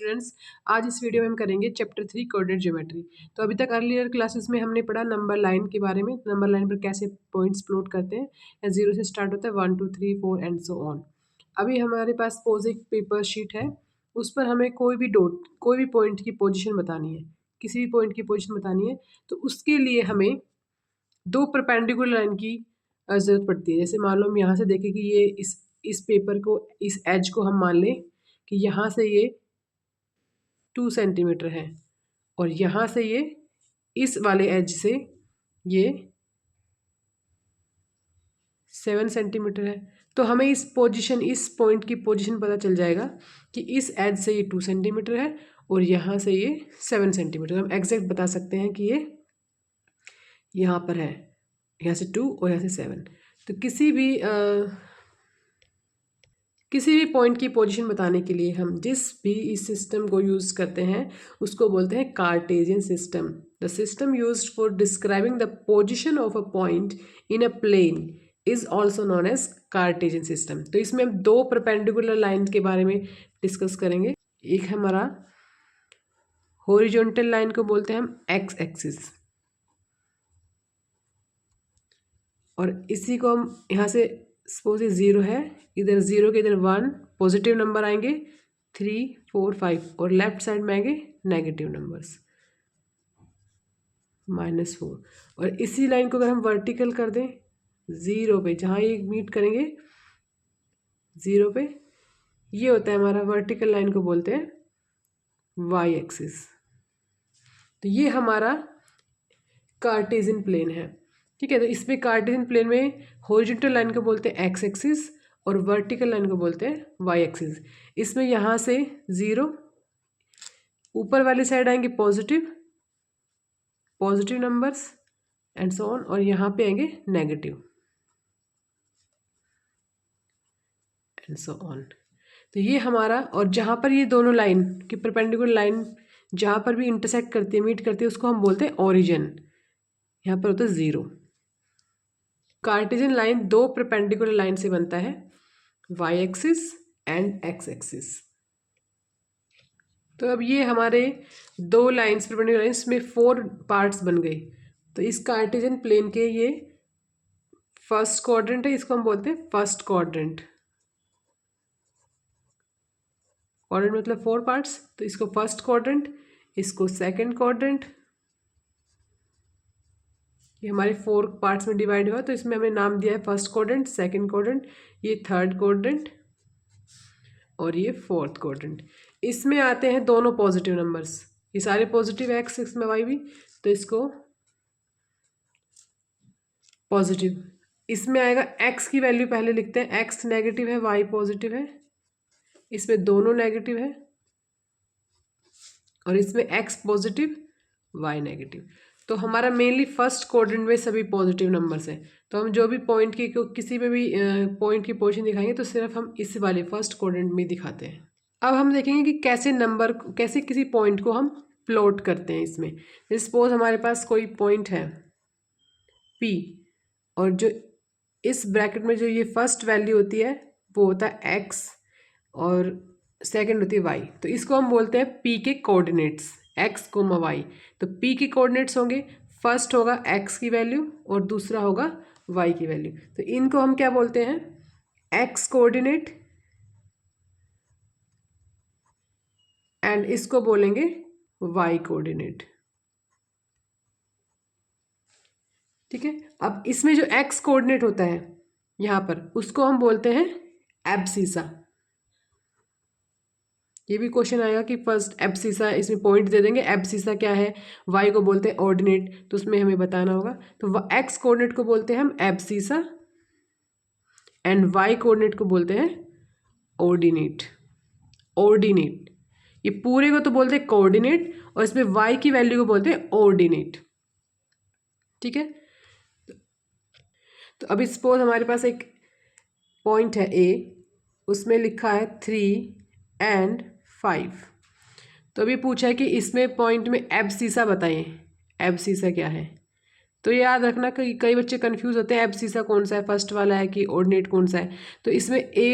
Students, आज इस video में हम करेंगे चैप्टर 3 कोऑर्डिनेट ज्योमेट्री। तो अभी तक अर्लियर क्लासेस में हमने पढ़ा नंबर लाइन के बारे में। नंबर लाइन पर कैसे पॉइंट्स प्लॉट करते हैं, या जीरो से स्टार्ट होता है 1 2 3 4 एंड सो ऑन। अभी हमारे पास सपोज एक पेपर शीट है, उस पर हमें कोई भी पॉइंट की पोजिशन बतानी है, किसी भी पॉइंट की पोजिशन बतानी है। तो उसके लिए हमें दो परपेंडिकुलर लाइन की ज़रूरत पड़ती है। जैसे मान लो हम यहाँ से देखें कि ये इस पेपर को, इस एज को हम मान लें कि यहाँ से ये 2 सेंटीमीटर है और यहाँ से ये इस वाले एज से ये 7 सेंटीमीटर है। तो हमें इस पॉइंट की पोजीशन पता चल जाएगा कि इस एज से ये 2 सेंटीमीटर है और यहाँ से ये 7 सेंटीमीटर। हम एग्जैक्ट बता सकते हैं कि ये यहाँ पर है, यहाँ से 2 और यहाँ से 7। तो किसी भी पॉइंट की पोजीशन बताने के लिए हम जिस भी इस सिस्टम को यूज़ करते हैं उसको बोलते हैं Cartesian system. The system used for describing the position of a point in a plane is also known as Cartesian system. तो इसमें हम दो परपेंडिकुलर लाइन के बारे में डिस्कस करेंगे। एक हमारा हॉरिजॉन्टल लाइन को बोलते हैं हम एक्स एक्सिस, और इसी को हम यहाँ से सपोज ये 0 है, इधर 0 के इधर 1 पॉजिटिव नंबर आएंगे, 3 4 5, और लेफ्ट साइड में आएंगे नेगेटिव नंबर्स -4। और इसी लाइन को अगर हम वर्टिकल कर दें 0 पे, जहाँ ये मीट करेंगे 0 पे, ये होता है हमारा वर्टिकल लाइन को बोलते हैं वाई एक्सिस। तो ये हमारा कार्टेशियन प्लेन है, ठीक है। तो इसमें कार्टेशियन प्लेन में हॉरिजॉन्टल लाइन को बोलते हैं एक्स एक्सिस और वर्टिकल लाइन को बोलते हैं वाई एक्सिस। इसमें यहाँ से 0 ऊपर वाली साइड आएंगे positive numbers and so on, और यहाँ पे आएंगे नेगेटिव एंड सो ऑन। तो ये हमारा, और जहाँ पर ये दोनों लाइन की परपेंडिकुलर लाइन जहाँ पर भी इंटरसेक्ट करती है, मीट करती है, उसको हम बोलते हैं ओरिजिन। यहाँ पर होता है 0। कार्टेशियन लाइन दो परपेंडिकुलर लाइन से बनता है, Y axis and X axis. तो अब ये हमारे दो लाइंस परपेंडिकुलर लाइंस में 4 पार्ट्स बन गए। तो इस कार्टेशियन प्लेन के ये फर्स्ट क्वाड्रेंट है, इसको हम बोलते हैं फर्स्ट क्वाड्रेंट। क्वाड्रेंट मतलब 4 पार्ट्स, तो इसको फर्स्ट क्वाड्रेंट, इसको सेकंड क्वाड्रेंट। ये हमारे 4 पार्ट्स में डिवाइड हुआ, तो इसमें हमें नाम दिया है फर्स्ट क्वाड्रेंट, सेकंड क्वाड्रेंट, ये थर्ड क्वाड्रेंट और ये फोर्थ क्वाड्रेंट। इसमें आते हैं दोनों पॉजिटिव नंबर्स, ये सारे पॉजिटिव एक्स इसमें वाई भी, तो इसको पॉजिटिव। इसमें आएगा एक्स की वैल्यू पहले लिखते हैं, एक्स नेगेटिव है वाई पॉजिटिव है, इसमें दोनों नेगेटिव है, और इसमें एक्स पॉजिटिव वाई नेगेटिव। तो हमारा मेनली फर्स्ट क्वाड्रेंट में सभी पॉजिटिव नंबर्स हैं। तो हम जो भी पॉइंट की किसी में भी पॉइंट की पोजीशन दिखाएंगे तो सिर्फ हम इस वाले फर्स्ट क्वाड्रेंट में दिखाते हैं। अब हम देखेंगे कि कैसे किसी पॉइंट को हम प्लॉट करते हैं इसमें। सपोज हमारे पास कोई पॉइंट है P, और जो इस ब्रैकेट में जो ये फर्स्ट वैल्यू होती है वो होता है x और सेकंड होती है y। तो इसको हम बोलते हैं P के कोऑर्डिनेट्स, x, y। तो P के कोऑर्डिनेट्स होंगे, फर्स्ट होगा x की वैल्यू और दूसरा होगा y की वैल्यू। तो इनको हम क्या बोलते हैं, x कोऑर्डिनेट, एंड इसको बोलेंगे y कोऑर्डिनेट, ठीक है। अब इसमें जो x कोऑर्डिनेट होता है यहाँ पर, उसको हम बोलते हैं एब्सिसा। ये भी क्वेश्चन आएगा कि फर्स्ट एब्सिसा, इसमें पॉइंट दे देंगे, एब्सिसा क्या है, y को बोलते हैं ऑर्डिनेट, तो उसमें हमें बताना होगा। तो x कोऑर्डिनेट को बोलते हैं हम एब्सिसा एंड y कोऑर्डिनेट को बोलते हैं ऑर्डिनेट। ये पूरे को तो बोलते हैं कोऑर्डिनेट, और इसमें y की वैल्यू को बोलते हैं ऑर्डिनेट, ठीक है। तो अभी सपोज हमारे पास एक पॉइंट है A, उसमें लिखा है 3 एंड 5। तो अभी पूछा है कि इसमें पॉइंट में एब्सिसा बताइए, एब्सिसा क्या है। तो याद रखना कि कई बच्चे कंफ्यूज होते हैं एब्सिसा कौन सा है, फर्स्ट वाला है कि ऑर्डिनेट कौन सा है। तो इसमें A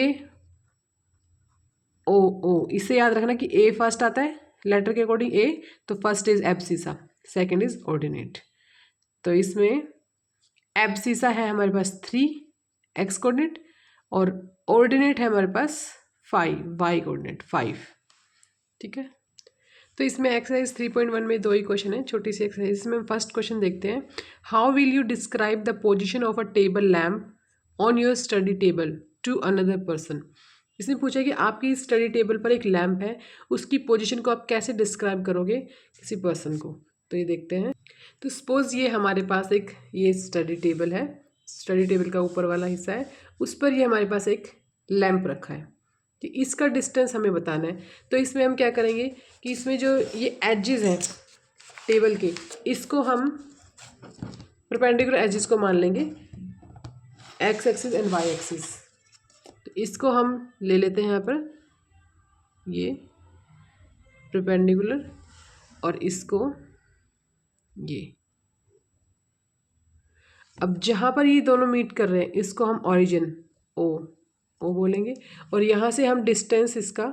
ओ ओ, इसे याद रखना कि ए फर्स्ट आता है लेटर के अकॉर्डिंग ए, तो first is abscissa, second is ordinate. तो इसमें एब्सिसा है हमारे पास 3 एक्स कोऑर्डिनेट और ऑर्डिनेट है हमारे पास 5 वाई कोऑर्डिनेट 5। ठीक है, तो इसमें एक्सरसाइज 3.1 में 2 ही क्वेश्चन है, छोटी सी एक्सरसाइज। इसमें फर्स्ट क्वेश्चन देखते हैं, how will you describe the position of a table lamp on your study table to another person. इसमें पूछा कि आपकी स्टडी टेबल पर एक लैम्प है, उसकी पोजीशन को आप कैसे डिस्क्राइब करोगे किसी पर्सन को। तो ये देखते हैं। तो सपोज ये हमारे पास एक ये स्टडी टेबल है, स्टडी टेबल का ऊपर वाला हिस्सा है, उस पर ये हमारे पास एक लैम्प रखा है, तो इसका डिस्टेंस हमें बताना है। तो इसमें हम क्या करेंगे कि इसमें जो ये एजेस हैं टेबल के, इसको हम परपेंडिकुलर एजेस को मान लेंगे, X axis and Y axis. तो इसको हम ले लेते हैं यहाँ पर ये परपेंडिकुलर, और इसको ये। अब जहाँ पर ये दोनों मीट कर रहे हैं इसको हम ओरिजिन ओ बोलेंगे, और यहाँ से हम डिस्टेंस इसका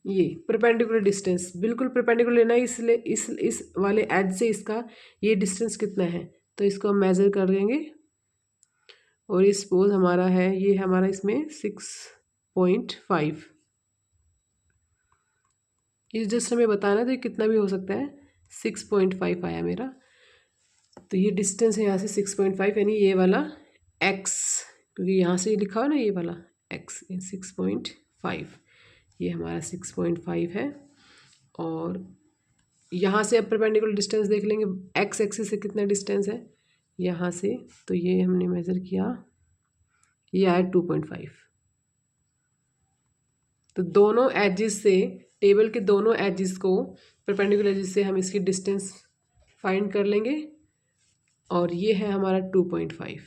ये परपेंडिकुलर डिस्टेंस बिल्कुल परपेंडिकुलर लेना है, इसलिए इस वाले एज से इसका ये डिस्टेंस कितना है, तो इसको हम मेज़र कर देंगे। और ये सपोज हमारा है, ये हमारा इसमें 6.5, ये जस्ट हमें बताना है, तो ये कितना भी हो सकता है, 6.5 आया मेरा। तो ये डिस्टेंस है यहाँ से 6.5, यानी ये वाला x, क्योंकि यहाँ से लिखा हुआ ना ये वाला x 6.5, ये हमारा 6.5 है। और यहाँ से अब परपेंडिकुलर डिस्टेंस देख लेंगे, x एक्सिस से कितना डिस्टेंस है यहाँ से, तो ये हमने मेज़र किया, ये आया 2.5। तो दोनों एजेस से, टेबल के दोनों एजेस को परपेंडिकुलर एजेस से हम इसकी डिस्टेंस फाइंड कर लेंगे, और ये है हमारा 2.5।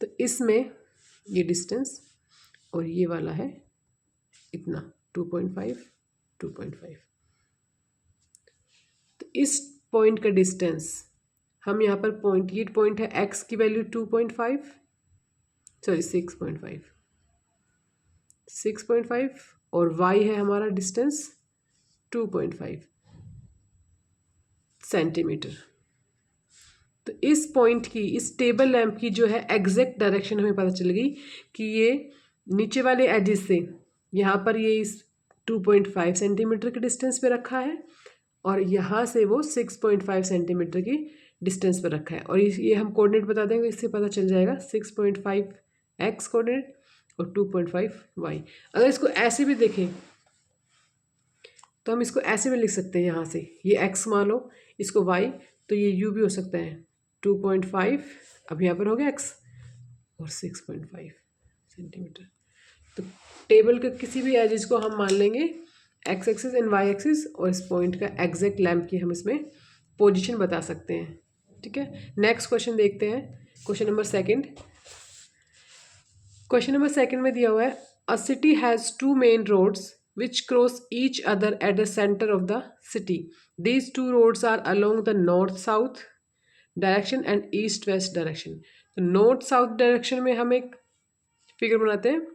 तो इसमें ये डिस्टेंस और ये वाला है इतना 2.5। तो इस पॉइंट का डिस्टेंस हम यहाँ पर पॉइंट, ये पॉइंट है x की वैल्यू 2.5, सॉरी 6.5 और y है हमारा डिस्टेंस 2.5 सेंटीमीटर। तो इस पॉइंट की, इस टेबल लैंप की जो है एग्जैक्ट डायरेक्शन हमें पता चल गई कि ये नीचे वाले एजेस से यहाँ पर ये इस 2.5 सेंटीमीटर के डिस्टेंस पे रखा है, और यहाँ से वो 6.5 सेंटीमीटर की डिस्टेंस पर रखा है। और ये हम कोऑर्डिनेट बता देंगे, इससे पता चल जाएगा 6.5 एक्स कोऑर्डिनेट और 2.5 वाई। अगर इसको ऐसे भी देखें तो हम इसको ऐसे भी लिख सकते हैं, यहाँ से ये एक्स मान लो, इसको वाई, तो ये यू भी हो सकता है 2.5, अब यहाँ पर हो गया एक्स और 6.5 सेंटीमीटर। तो टेबल के किसी भी एजेस को हम मान लेंगे X axis and Y axis, और इस पॉइंट का एग्जैक्ट लैंप की हम इसमें पोजीशन बता सकते हैं। ठीक है, नेक्स्ट क्वेश्चन देखते हैं, question number second. Question number second में दिया हुआ है, a city has 2 main roads which cross each other at the center of the city. These 2 roads are along the north-south direction and east-west direction. तो north-south direction में हम एक figure बनाते हैं,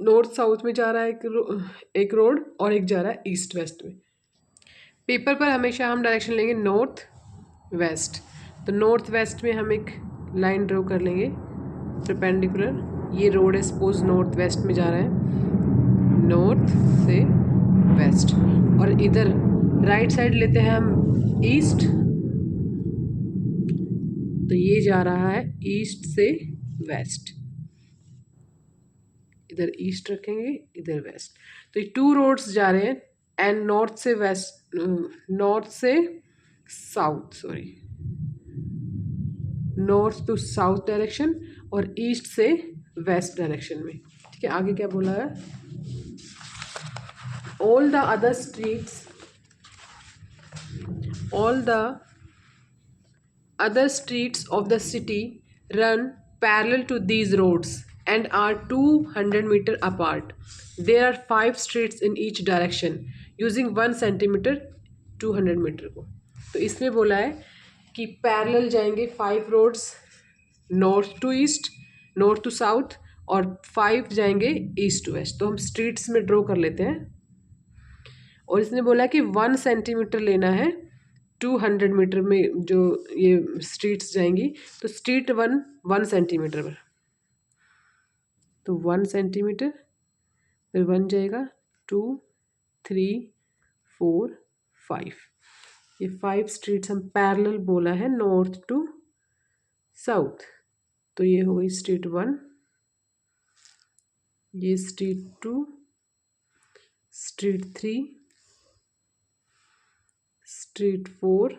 नॉर्थ-साउथ में जा रहा है एक रोड और एक जा रहा है ईस्ट-वेस्ट में। पेपर पर हमेशा हम डायरेक्शन लेंगे नॉर्थ-वेस्ट, तो नॉर्थ-वेस्ट में हम एक लाइन ड्रॉ कर लेंगे परपेंडिकुलर। ये रोड है सपोज नॉर्थ-वेस्ट में जा रहा है, नॉर्थ से वेस्ट, और इधर राइट साइड लेते हैं हम ईस्ट, तो ये जा रहा है ईस्ट से वेस्ट, इधर ईस्ट रखेंगे इधर वेस्ट। तो ये 2 रोड्स जा रहे हैं, एंड नॉर्थ से वेस्ट, नॉर्थ से south, sorry north to south direction और ईस्ट से वेस्ट डायरेक्शन में। ठीक है, आगे क्या बोला है, all the other streets of the city run parallel to these roads and are 200 meter apart. There are 5 streets in each direction using 1 centimeter 200 meter को। तो इसमें बोला है कि पैरेलल जाएंगे 5 roads, north to east, north to south और 5 जाएंगे east to waste. तो हम स्ट्रीट्स में ड्रॉ कर लेते हैं। और इसने बोला कि 1 सेंटीमीटर लेना है 200 मीटर में जो ये स्ट्रीट्स जाएंगी। तो स्ट्रीट 1 सेंटीमीटर पर, तो 1 सेंटीमीटर, फिर 1 जाएगा 2 3 4 5। ये 5 स्ट्रीट्स हम पैरेलल बोला है नॉर्थ टू साउथ। तो ये हो गई स्ट्रीट 1, ये street 2, street 3, street 4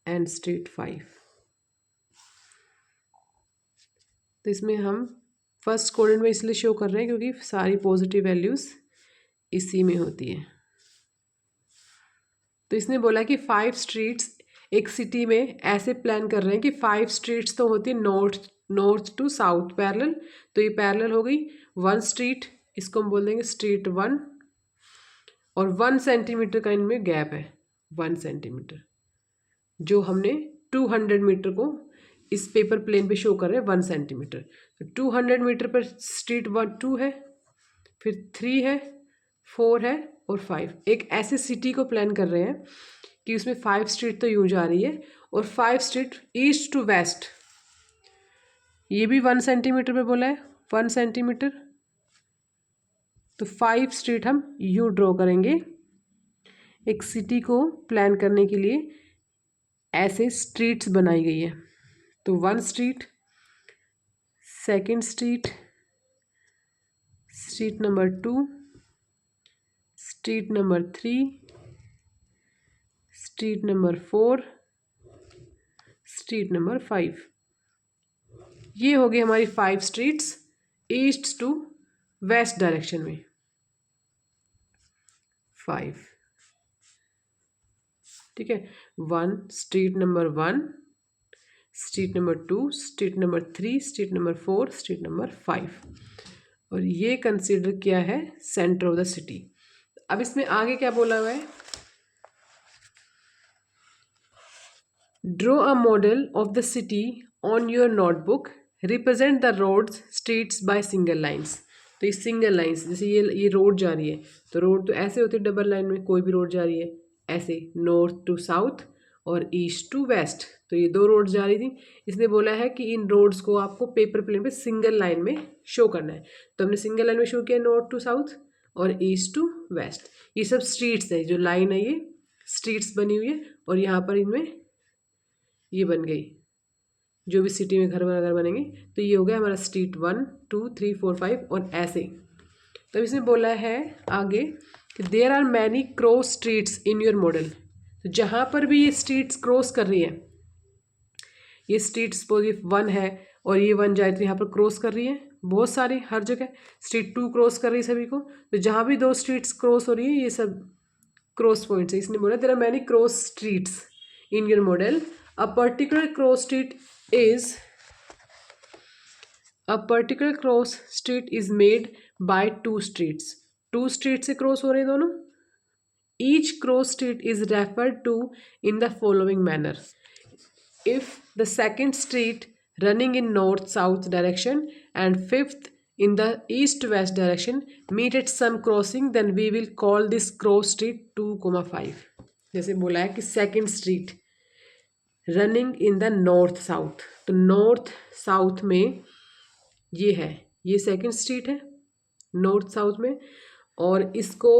and street 5। तो इसमें हम फर्स्ट कोऑर्डिनेट में इसलिए शो कर रहे हैं क्योंकि सारी पॉजिटिव वैल्यूज़ इसी में होती है। तो इसने बोला कि 5 स्ट्रीट्स एक सिटी में ऐसे प्लान कर रहे हैं कि 5 स्ट्रीट्स तो होती है नॉर्थ टू साउथ पैरेलल। तो ये पैरेलल हो गई 1 स्ट्रीट, इसको हम बोल देंगे स्ट्रीट 1, और 1 सेंटीमीटर का इनमें गैप है, 1 सेंटीमीटर, जो हमने 200 मीटर को इस पेपर प्लेन पे शो कर रहे हैं 1 सेंटीमीटर। तो 200 मीटर पर स्ट्रीट 2 है, फिर 3 है, 4 है और 5। एक ऐसे सिटी को प्लान कर रहे हैं कि उसमें 5 स्ट्रीट तो यूँ जा रही है और 5 स्ट्रीट ईस्ट टू वेस्ट, ये भी 1 सेंटीमीटर पे बोला है, 1 सेंटीमीटर। तो 5 स्ट्रीट हम यूँ ड्रॉ करेंगे। एक सिटी को प्लान करने के लिए ऐसे स्ट्रीट्स बनाई गई है। तो 1 street, second street, street number 2, street number 3, street number 4, street number 5। ये हो गई हमारी 5 streets east to west direction में, 5। ठीक है, 1 street number 1, street number 2, street number 3, street number 4, street number 5। और ये कंसीडर किया है सेंटर ऑफ द सिटी। अब इसमें आगे क्या बोला हुआ है, draw a model of the city on your notebook, represent the roads streets by single lines. तो ये सिंगल लाइन्स, जैसे ये रोड जा रही है, तो रोड तो ऐसे होती है डबल लाइन में, कोई भी रोड जा रही है ऐसे नॉर्थ टू साउथ और ईस्ट टू वेस्ट। तो ये 2 रोड जा रही थी। इसने बोला है कि इन रोड्स को आपको पेपर प्लेन पे सिंगल लाइन में शो करना है। तो हमने सिंगल लाइन में शो किया नॉर्थ टू साउथ और ईस्ट टू वेस्ट। ये सब स्ट्रीट्स है, जो लाइन है ये स्ट्रीट्स बनी हुई है, और यहाँ पर इनमें ये बन गई जो भी सिटी में घर वगैरह बनेंगे। तो ये हो गया हमारा स्ट्रीट 1 2 3 4 5 और ऐसे। तो इसमें बोला है आगे कि there are many cross streets in your model. तो जहाँ पर भी ये स्ट्रीट्स क्रॉस कर रही है, ये स्ट्रीट सपोज 1 है और ये 1 जाए तो यहाँ पर क्रॉस कर रही है बहुत सारी, हर जगह। स्ट्रीट 2 क्रॉस कर रही है सभी को। तो जहाँ भी 2 स्ट्रीट्स क्रॉस हो रही है ये सब क्रॉस पॉइंट्स है। इसने बोला there are many cross streets in your model, a particular cross street is made by 2 streets। 2 streets से क्रॉस हो रहे हैं दोनों। each cross street is referred to in the following manner: if the second street running in north south direction and 5th in the east west direction meet at some crossing, then we will call this cross street 2,5। जैसे बोला है कि second street running in the north south, तो north south में ये है, ये second street है नॉर्थ साउथ में, और इसको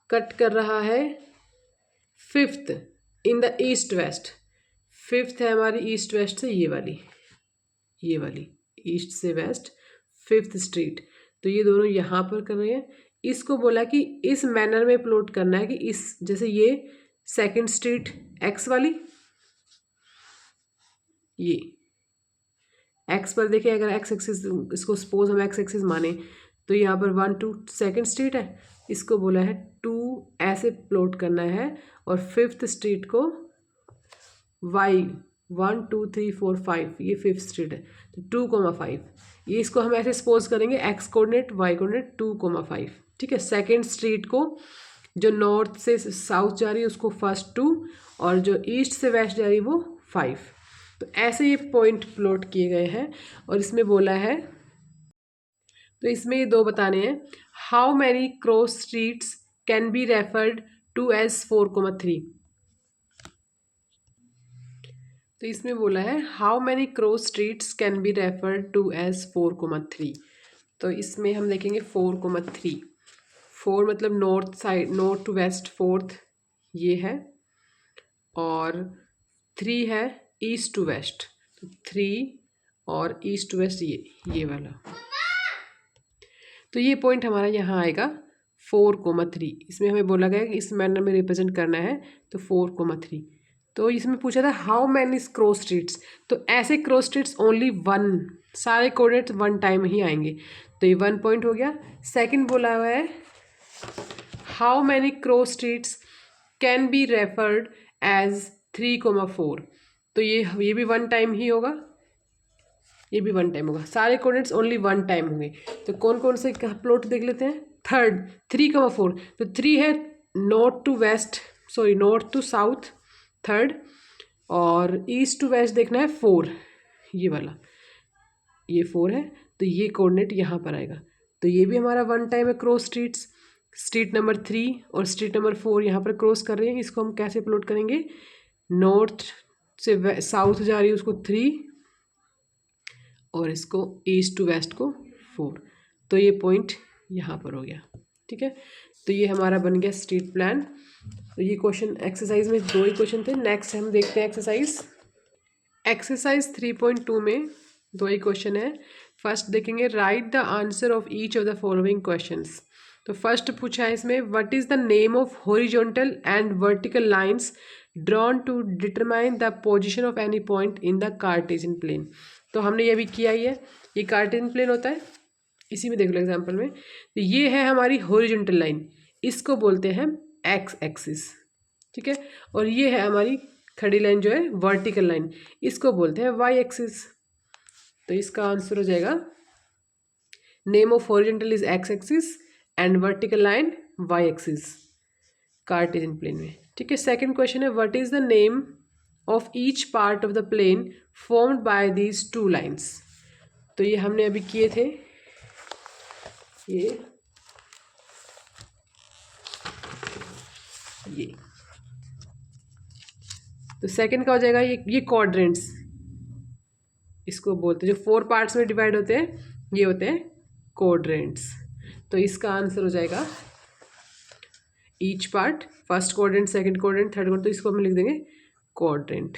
कट कर रहा है 5th in the east west. 5th है हमारी ईस्ट वेस्ट से ये वाली ईस्ट से वेस्ट 5th स्ट्रीट। तो ये दोनों यहाँ पर कर रहे हैं। इसको बोला कि इस मैनर में प्लॉट करना है कि इस जैसे ये सेकंड स्ट्रीट एक्स वाली, ये एक्स पर देखिए, अगर एक्स एक्सिस, इसको सपोज हम एक्स एक्सिस माने, तो यहाँ पर 1 2 सेकंड स्ट्रीट है, इसको बोला है 2 ऐसे प्लॉट करना है, और 5th स्ट्रीट को वाई 1 2 3 4 5, ये 5th स्ट्रीट है तो 2,5। ये इसको हम ऐसे सपोज करेंगे एक्स कोऑर्डिनेट वाई कोऑर्डिनेट 2,5। ठीक है, सेकेंड स्ट्रीट को जो नॉर्थ से साउथ जा रही है उसको फर्स्ट 2, और जो ईस्ट से वेस्ट जा रही है वो 5। तो ऐसे ये पॉइंट प्लॉट किए गए हैं और इसमें बोला है, तो इसमें ये दो बताने हैं, how many cross streets can be referred to as 4,3। तो इसमें बोला है how many cross streets can be referred to as 4,3। तो इसमें हम देखेंगे 4,3। 4 मतलब north side, north to west fourth ये है, और 3 है ईस्ट टू वेस्ट, तो 3 और ईस्ट टू वेस्ट ये वाला। तो ये पॉइंट हमारा यहाँ आएगा 4,3। इसमें हमें बोला गया कि इस मैनर में रिप्रेजेंट करना है, तो 4,3। तो इसमें पूछा था हाउ मैनी क्रॉस स्ट्रीट्स, तो ऐसे क्रॉस स्ट्रीट्स ओनली 1, सारे कोऑर्डिनेट्स 1 टाइम ही आएंगे, तो ये 1 पॉइंट हो गया। सेकंड बोला हुआ है how many cross streets can be referred as 3,4, तो ये भी 1 टाइम ही होगा, ये भी 1 टाइम होगा, सारे कोऑर्डिनेट्स ओनली 1 टाइम होंगे। तो कौन कौन से प्लॉट देख लेते हैं। थर्ड 3,4, तो 3 है north to west, sorry north to south third, और ईस्ट टू वेस्ट देखना है 4, ये वाला, ये 4 है, तो ये कोऑर्डिनेट यहाँ पर आएगा। तो ये भी हमारा 1 टाइम है क्रॉस स्ट्रीट्स। स्ट्रीट नंबर 3 और स्ट्रीट नंबर 4 यहाँ पर क्रॉस कर रहे हैं, इसको हम कैसे प्लॉट करेंगे, नॉर्थ से साउथ जा रही है उसको 3, और इसको ईस्ट टू वेस्ट को 4, तो ये पॉइंट यहाँ पर हो गया। ठीक है, तो ये हमारा बन गया स्ट्रीट प्लान। तो ये क्वेश्चन एक्सरसाइज में 2 ही क्वेश्चन थे। नेक्स्ट हम देखते हैं एक्सरसाइज 3.2 में 2 ही क्वेश्चन है। फर्स्ट देखेंगे write the answer of each of the following questions. तो फर्स्ट पूछा है इसमें what is the name of horizontal and vertical lines drawn to determine the position of any point in the Cartesian plane. तो हमने ये भी किया ही है, ये कार्टेशियन प्लेन होता है, इसी में देख लो एग्जांपल में। तो ये है हमारी हॉरिजॉन्टल लाइन, इसको बोलते हैं एक्स एक्सिस, ठीक है, और ये है हमारी खड़ी लाइन जो है वर्टिकल लाइन, इसको बोलते हैं वाई एक्सिस। तो इसका आंसर हो जाएगा name of horizontal is X axis and vertical line Y axis Cartesian plane में। ठीक है, सेकंड क्वेश्चन है what is the name of each part of the plane formed by these 2 lines. तो ये हमने अभी किए थे, ये तो सेकंड का हो जाएगा ये क्वाड्रेंट्स, इसको बोलते हैं, जो 4 पार्ट्स में डिवाइड होते हैं ये होते हैं क्वाड्रेंट्स। तो इसका आंसर हो जाएगा each part, first quadrant, second quadrant, third quadrant, तो इसको हम लिख देंगे क्वाड्रेंट।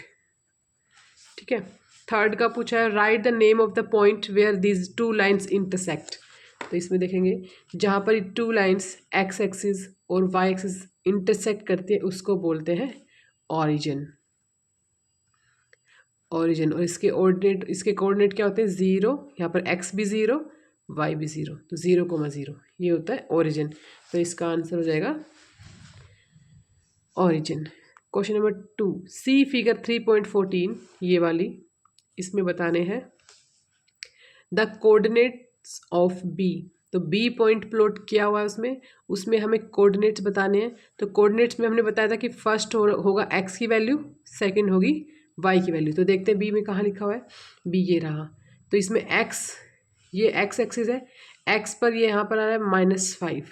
ठीक है, थर्ड का पूछा है write the name of the point where these 2 lines intersect. तो इसमें देखेंगे जहाँ पर 2 लाइन्स एक्स एक्सिस और वाई एक्सिस इंटरसेक्ट करती है उसको बोलते हैं ऑरिजिन। और इसके कोऑर्डिनेट क्या होते हैं 0, यहाँ पर एक्स भी 0 वाई भी 0, तो 0,0 ये होता है ओरिजिन। तो इसका आंसर हो जाएगा ओरिजिन। क्वेश्चन नंबर 2 सी फिगर 3.14 ये वाली, इसमें बताने हैं द कोऑर्डिनेट्स ऑफ बी। तो बी पॉइंट प्लॉट किया हुआ है उसमें हमें कोऑर्डिनेट्स बताने हैं। तो कोऑर्डिनेट्स में हमने बताया था कि फर्स्ट होगा एक्स की वैल्यू, सेकंड होगी वाई की वैल्यू। तो देखते हैं बी में कहाँ लिखा हुआ है, बी ये रहा। तो इसमें एक्स, ये एक्स एक्सिस है, एक्स पर ये यहाँ पर आ रहा है -5,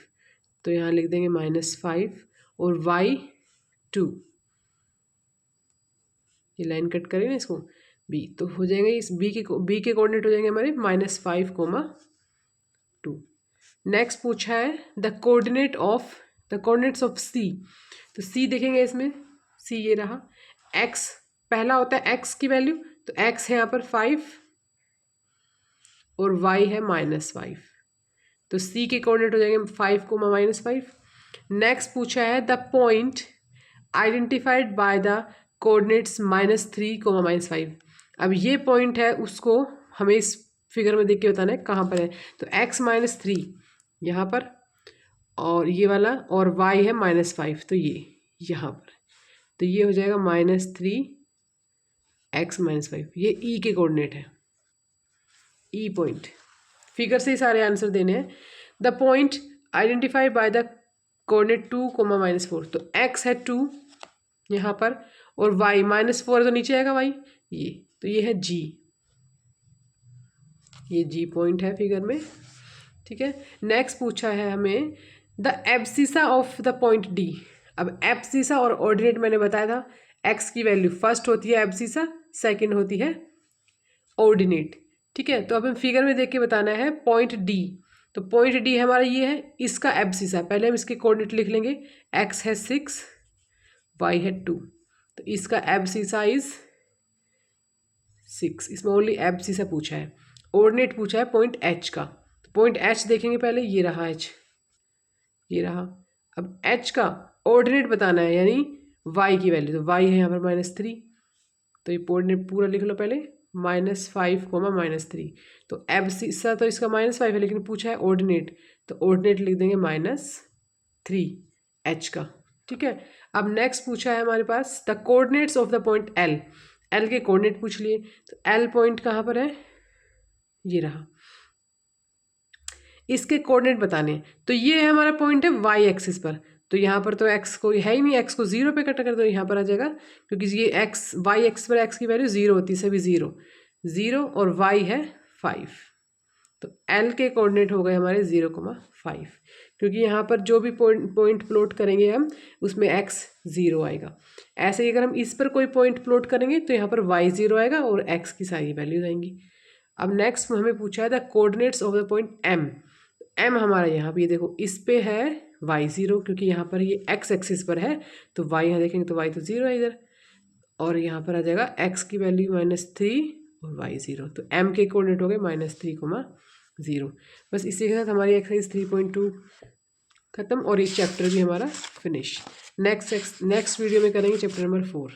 तो यहाँ लिख देंगे -5, और वाई 2, ये लाइन कट करें ना इसको बी, तो हो जाएंगे इस बी के कोऑर्डिनेट हो जाएंगे हमारे -5,2। नेक्स्ट पूछा है द कोऑर्डिनेट्स ऑफ सी। तो सी देखेंगे इसमें, सी ये रहा, एक्स पहला होता है एक्स की वैल्यू, तो एक्स है यहाँ पर 5 और वाई है -5, तो सी के कोऑर्डिनेट हो जाएंगे 5, -5। नेक्स्ट पूछा है the point identified by the coordinates -3, -5। अब ये पॉइंट है, उसको हमें इस फिगर में देख के बताना है कहाँ पर है। तो x -3 यहाँ पर, और ये वाला, और y है -5, तो ये यहाँ पर, तो ये हो जाएगा -3 x -5, ये e के कोऑर्डिनेट है, e पॉइंट। फिगर से ही सारे आंसर देने हैं। The point identified by the coordinate 2, -4, तो x है 2 यहाँ पर, और y -4 तो नीचे आएगा y, ये, तो ये है जी, ये जी पॉइंट है फिगर में, ठीक है। नेक्स्ट पूछा है हमें the abscissa of the point D. अब एब्सिसा और ऑर्डिनेट मैंने बताया था, एक्स की वैल्यू फर्स्ट होती है एब्सिसा, सेकंड होती है ऑर्डिनेट, ठीक है। तो अब हम फिगर में देख के बताना है पॉइंट डी। तो पॉइंट डी हमारा ये है, इसका एब्सिसा, पहले हम इसके कोऑर्डिनेट लिख लेंगे, एक्स है 6, वाई है 2, तो इसका एब्सिसा इज 6। इसमें ओनली एब्सिसा पूछा है। ऑर्डिनेट पूछा है पॉइंट एच का, तो पॉइंट एच देखेंगे पहले, ये रहा एच, ये रहा। अब एच का ऑर्डिनेट बताना है, यानी वाई की वैल्यू, तो वाई है यहाँ पर -3, तो ये कोऑर्डिनेट पूरा लिख लो पहले, -5, -3। तो एब्सिसा तो इसका -5 है, लेकिन पूछा है ऑर्डिनेट, तो ऑर्डिनेट लिख देंगे -3 एच का, ठीक है। अब नेक्स्ट पूछा है हमारे पास the coordinates of the point L. L के कोऑर्डिनेट पूछ लिए, तो एल पॉइंट कहाँ पर है, ये रहा, इसके कोऑर्डिनेट बताने। तो ये है हमारा पॉइंट है वाई एक्सिस पर, तो यहाँ पर तो एक्स को है ही नहीं, एक्स को 0 पे कट कर दो, यहाँ पर आ जाएगा, क्योंकि ये एक्स वाई एक्स पर एक्स की वैल्यू 0 होती है, सभी 0 और वाई है 5, तो एल के कोऑर्डिनेट हो गए हमारे 0,5, क्योंकि यहाँ पर जो भी पॉइंट प्लॉट करेंगे हम, उसमें एक्स 0 आएगा। ऐसे ही अगर हम इस पर कोई पॉइंट प्लॉट करेंगे तो यहाँ पर वाई 0 आएगा और एक्स की सारी वैल्यूज आएंगी। अब नेक्स्ट हमें पूछा है the coordinates of the point M. M हमारा यहाँ पे, ये देखो इस पे है वाई 0, क्योंकि यहाँ पर ये एक्स एक्सिस पर है, तो वाई यहाँ देखेंगे तो वाई तो 0 है इधर, और यहाँ पर आ जाएगा एक्स की वैल्यू -3 और वाई 0, तो एम के कोऑर्डिनेट हो गए -3,0। बस इसी के साथ हमारी एक्सरसाइज 3.2 खत्म और ये चैप्टर भी हमारा फिनिश। नेक्स्ट वीडियो में करेंगे चैप्टर नंबर 4।